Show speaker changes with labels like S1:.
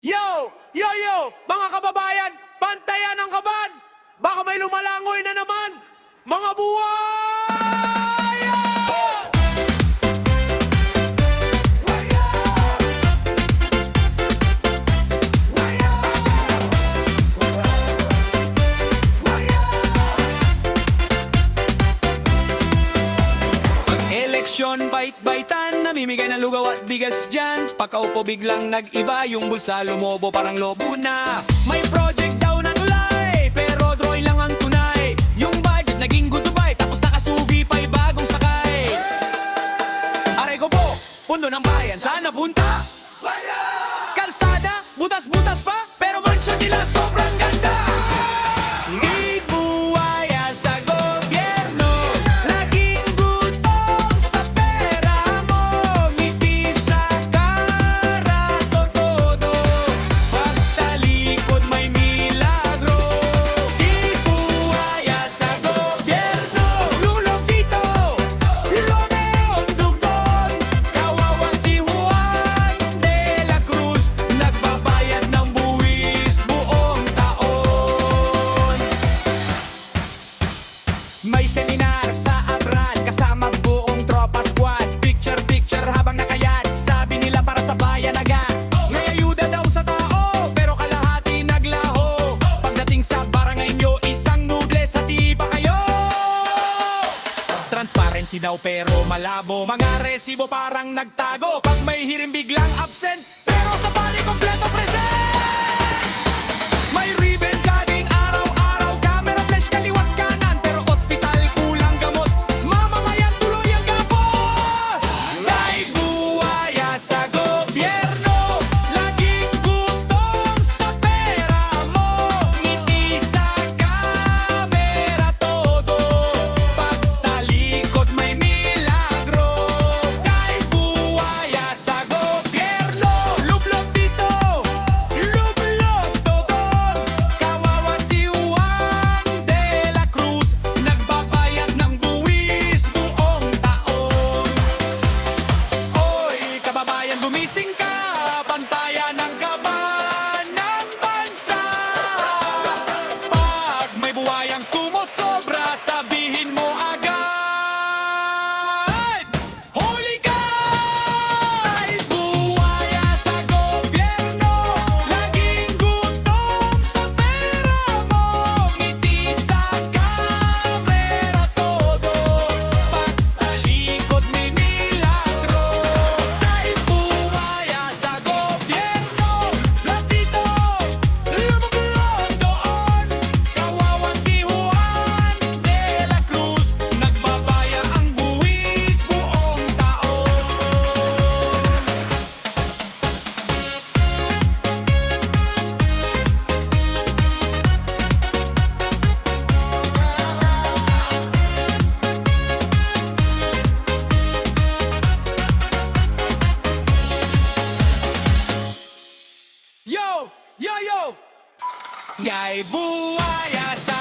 S1: Yo! Yo, yo! Mga kababayan, bantayan ang kaban! Baka may lumalangoy na naman! Mga buhay!
S2: Eleksyon, bait-baitan, namimigay ng lugaw at bigas dyan. Pagkaupo biglang nag-iba, yung bulsa lumobo parang lobo na. May project daw na tulay, pero drawing lang ang tunay. Yung budget naging goodbye, tapos nakasuvi pa'y bagong sakay. Aray ko po, pundo ng bayan, saan napunta? Kalsada, butas-butas pa, pero mansyon nila sobrang ganda. Di buwaya sa gobyerno, laging gutom sa pera mo. Ngiti sa karato todo, pagtalikod may milagro. Di buwaya sa gobyerno, lulog dito, lumeong dugdon. Kawawa si Juan de la Cruz, nagbabayad ng buwis buong taon. May seminar sa abroad, kasama buong tropa squad. Picture habang nakayat, sabi nila para sa bayan agad. May ayuda daw sa tao, pero kalahati naglaho. Pagdating sa barangay nyo, isang noodles, hati ba kayo? Transparency daw pero malabo, mga resibo parang nagtago. Pag may hiring biglang absent, pero sa bali kompleto present. May ribbon cutting araw-araw, camera flash kaliwat kanan, pero ospital kulang gamot, mamamayan tuloy ang gapos. Dahil buwaya sa gobyerno, laging gutom sa pera mo. Ngiti sa kamera todo, pagtalikod may milagro. Dahil buwaya sa gobyerno, lublog dito, lublog doon. Kawawa si Juan de la Cruz, nagbabayad ng buwis buong taon. Oy, kababayan, gumising ka, bantayan ang kaban ng bansa. Pag may buwayang sumusobra, sabihin mo agad, huli ka! Ay, buwaya sa gobyerno, laging gutom sa pera mo. Ngiti sa kamera todo, pagtalikod may milagro. Dahil buwaya sa gobyerno, latito, lumublog doon. Kawawa si Juan de la Cruz, nagbabaya ang buwis buong taon. Yo! Yo, yo! Yay buwaya sa